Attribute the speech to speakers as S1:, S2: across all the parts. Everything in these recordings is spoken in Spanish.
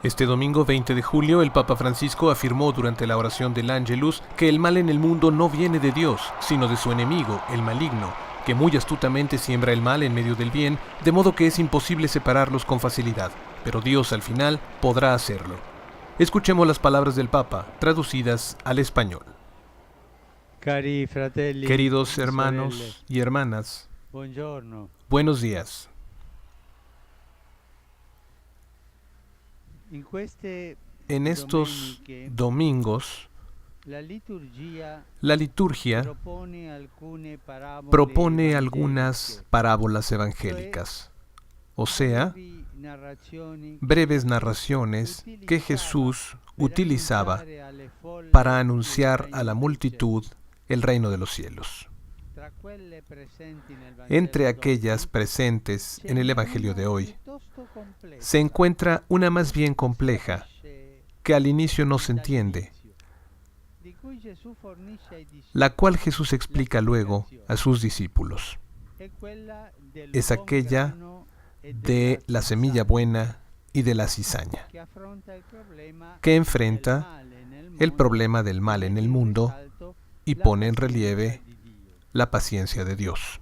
S1: Este domingo 20 de julio, el Papa Francisco afirmó durante la oración del Ángelus que el mal en el mundo no viene de Dios, sino de su enemigo, el maligno, que muy astutamente siembra el mal en medio del bien, de modo que es imposible separarlos con facilidad, pero Dios al final podrá hacerlo. Escuchemos las palabras del Papa, traducidas al español.
S2: Cari fratelli,
S1: Queridos
S2: sorelle,
S1: hermanos y hermanas,
S2: buongiorno.
S1: buenos días.
S2: In queste
S1: En estos
S2: domeniche
S1: domingos,
S2: la liturgia
S1: la liturgia
S2: propone
S1: algunas parábolas evangélicas, o sea, breves narraciones que Jesús utilizaba para anunciar a la multitud el reino de los cielos. Entre aquellas presentes en el Evangelio de hoy, se encuentra una más bien compleja, que al inicio no se entiende, la cual Jesús explica luego a sus discípulos. Es aquella de la semilla buena y de la cizaña, que enfrenta el problema del mal en el mundo y pone en relieve la paciencia de Dios.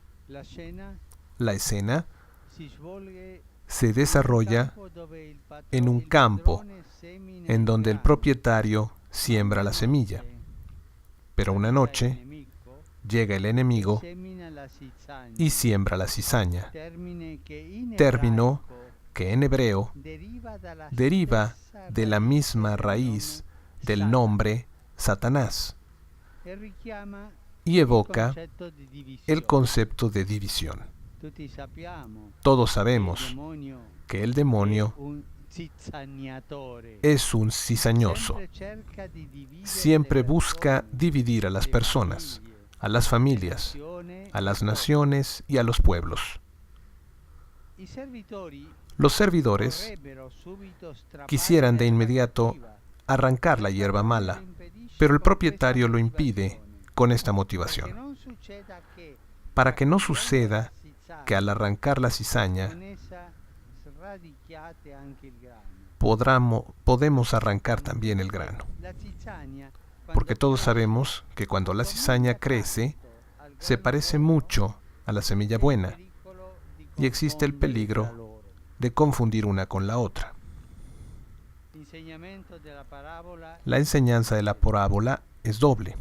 S1: La escena se desarrolla en un campo en donde el propietario siembra la semilla, pero una noche llega el enemigo y siembra la cizaña, término que en hebreo deriva de la misma raíz del nombre Satanás y evoca el concepto de división. Todos sabemos que el demonio es un cizañoso. Siempre busca dividir a las personas, a las familias, a las naciones y a los pueblos. Los servidores quisieran de inmediato arrancar la hierba mala, pero el propietario lo impide con esta motivación: para que no suceda que al arrancar la cizaña podemos arrancar también el grano. Porque todos sabemos que cuando la cizaña crece, se parece mucho a la semilla buena y existe el peligro de confundir una con la otra. La enseñanza de la parábola es doble.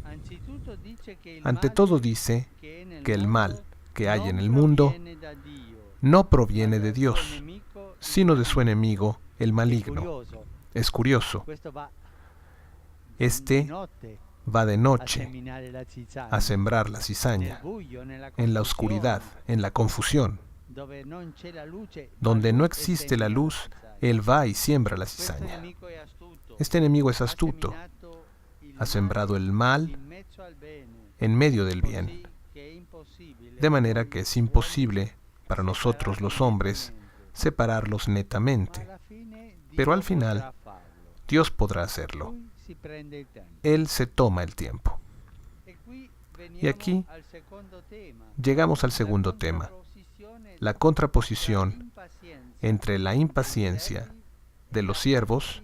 S1: Ante todo dice que el mal que hay en el mundo no proviene de Dios, sino de su enemigo, el maligno. Es curioso. Este va de noche a sembrar la cizaña, en la oscuridad, en la confusión. Donde no existe la luz, él va y siembra la cizaña. Este enemigo es astuto. Ha sembrado el mal en medio del bien, de manera que es imposible para nosotros los hombres separarlos netamente. Pero al final, Dios podrá hacerlo. Él se toma el tiempo. Y aquí llegamos al segundo tema, la contraposición entre la impaciencia de los siervos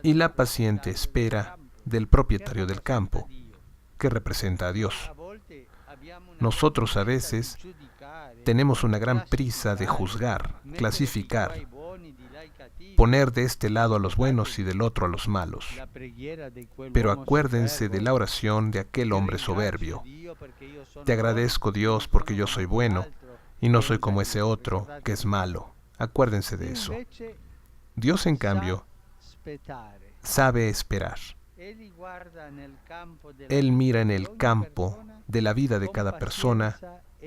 S1: y la paciente espera del propietario del campo, que representa a Dios. Nosotros a veces tenemos una gran prisa de juzgar, clasificar, poner de este lado a los buenos y del otro a los malos. Pero acuérdense de la oración de aquel hombre soberbio: te agradezco, Dios, porque yo soy bueno y no soy como ese otro que es malo. Acuérdense de eso. Dios, en cambio, sabe esperar. Él mira en el campo de la vida de cada persona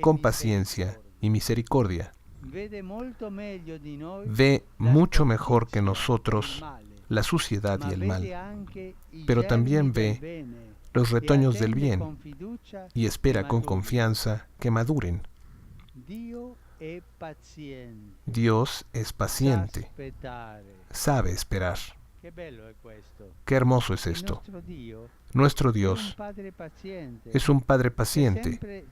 S1: con paciencia y misericordia. Ve mucho mejor que nosotros la suciedad y el mal, pero también ve los retoños del bien y espera con confianza que maduren. Dios es paciente, sabe esperar. Qué hermoso es esto. Nuestro Dios es un Padre paciente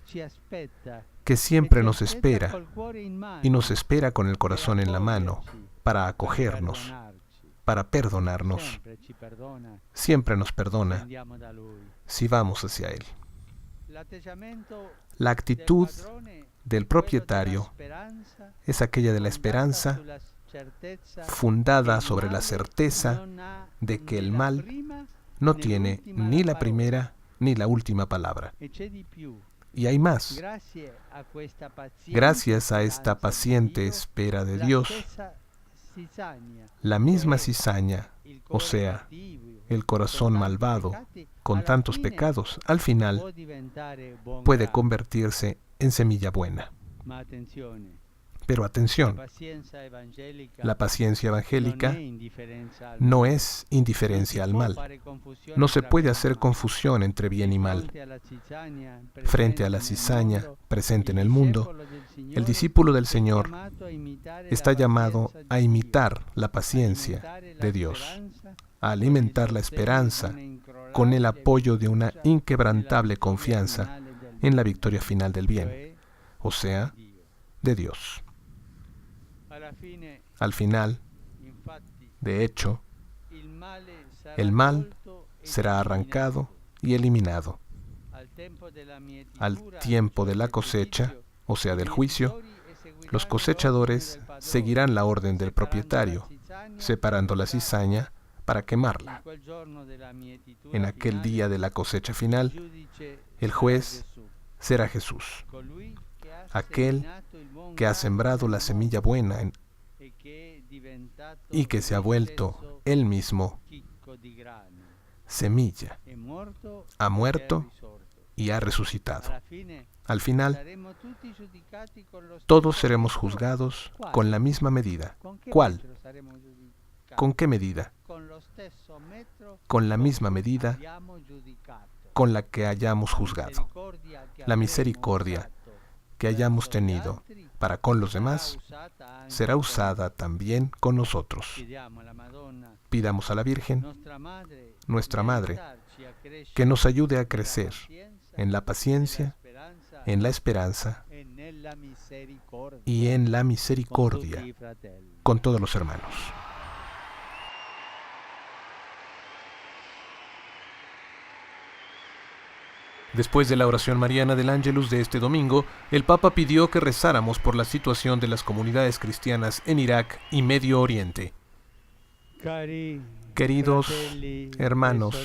S1: que siempre nos espera y nos espera con el corazón en la mano para acogernos, para perdonarnos.
S2: sempre ci perdona
S1: Siempre nos
S2: se
S1: perdona
S2: andiamo da Lui.
S1: si vamos hacia Él.
S2: L'atteggiamento
S1: La
S2: del
S1: actitud
S2: padrone
S1: del
S2: quello della
S1: propietario
S2: speranza,
S1: es aquella de la
S2: fondata
S1: esperanza,
S2: sulla certezza
S1: fundada
S2: che il
S1: sobre la
S2: male
S1: certeza
S2: non ha
S1: de que el
S2: né la
S1: mal
S2: prima
S1: no
S2: né
S1: tiene
S2: l'ultima
S1: ni
S2: la
S1: la
S2: parola.
S1: primera ni la última palabra.
S2: E c'è di più.
S1: Y hay más.
S2: Grazie a questa paziente
S1: Gracias a esta
S2: speranza
S1: paciente
S2: di Dio,
S1: espera de
S2: la
S1: Dios,
S2: stessa zizzania,
S1: la misma
S2: cioè
S1: cizaña,
S2: il
S1: o
S2: cuore
S1: sea,
S2: cattivo,
S1: el corazón
S2: con tanti
S1: malvado,
S2: peccati,
S1: con
S2: alla
S1: tantos
S2: fine
S1: pecados, al final
S2: può diventare buon
S1: puede
S2: grano.
S1: convertirse en semilla buena.
S2: Ma attenzione,
S1: Pero
S2: la
S1: atención,
S2: pazienza evangelica
S1: la paciencia
S2: non
S1: evangélica
S2: è indifferenza al
S1: no
S2: male.
S1: es indiferencia al mal. No se puede hacer confusión entre bien y mal. Frente a la cizaña presente en el mundo, el discípulo del Señor está llamado a imitar la paciencia de Dios, a alimentar la esperanza con el apoyo de una inquebrantable confianza en la victoria final del bien, o sea, de Dios. Al final, de hecho, el mal será arrancado y eliminado. Al tiempo de la cosecha, o sea, del juicio, los cosechadores seguirán la orden del propietario, separando la cizaña para quemarla. En aquel día de la cosecha final, el juez será Jesús, aquel que ha sembrado la semilla buena y que se ha vuelto él mismo semilla, ha muerto y ha resucitado. Al final, todos seremos juzgados con la misma medida. ¿Cuál? ¿Con qué medida? Con la misma medida con la que hayamos juzgado. La misericordia que hayamos tenido para con los demás será usada también con nosotros. Pidamos a la Virgen, nuestra Madre, que nos ayude a crecer en la paciencia, en la esperanza y en la misericordia con todos los hermanos. Después de la oración mariana del Ángelus de este domingo, el Papa pidió que rezáramos por la situación de las comunidades cristianas en Irak y Medio Oriente. Queridos hermanos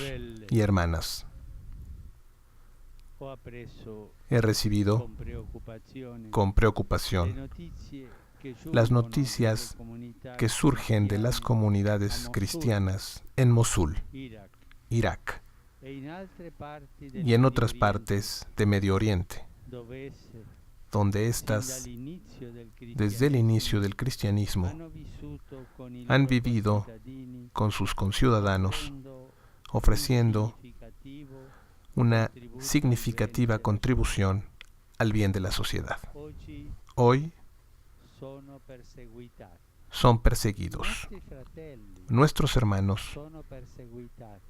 S1: y hermanas, he recibido con preocupación las noticias que surgen de las comunidades cristianas en Mosul, Irak, y en otras partes de Medio Oriente, donde éstas, desde el inicio del cristianismo, han vivido con sus conciudadanos, ofreciendo una significativa contribución al bien de la sociedad. Hoy son perseguidos. Nuestros hermanos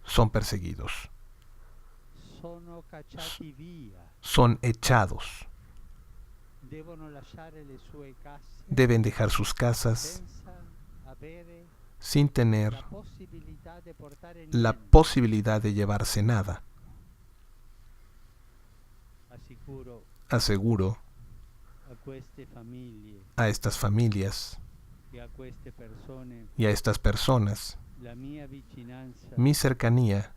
S1: son perseguidos. Son echados. Deben dejar sus casas sin tener la posibilidad de llevarse nada. Aseguro a estas familias y a estas personas mi cercanía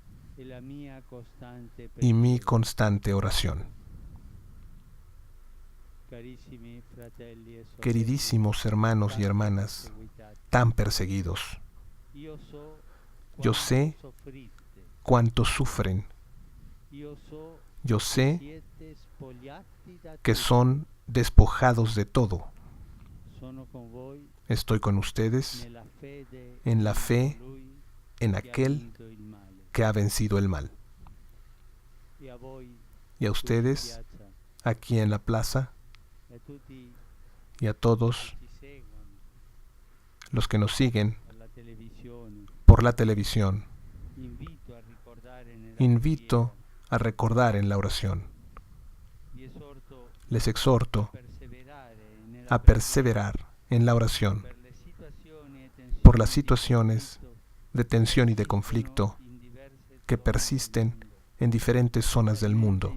S1: y mi constante oración. Queridísimos hermanos y hermanas, tan perseguidos, yo sé cuánto sufren. Yo sé que son despojados de todo. Estoy con ustedes en la fe en aquel que ha vencido el mal. Y a ustedes, aquí en la plaza, y a todos los que nos siguen por la televisión, invito a recordar en la oración. Les exhorto a perseverar en la oración por las situaciones de tensión y de conflicto que persisten en diferentes zonas del mundo,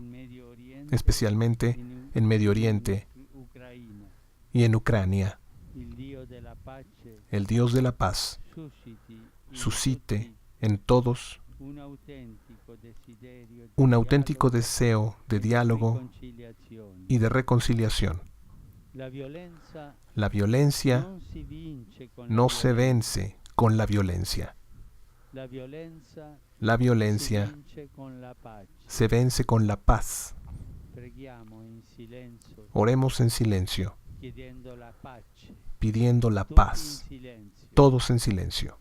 S1: especialmente en Medio Oriente y en Ucrania. El Dios de la paz suscite en todos un auténtico deseo de diálogo y de reconciliación. La violencia no se vence con la violencia. La violencia se vence con la paz. Oremos en silencio, pidiendo la paz, todos en silencio.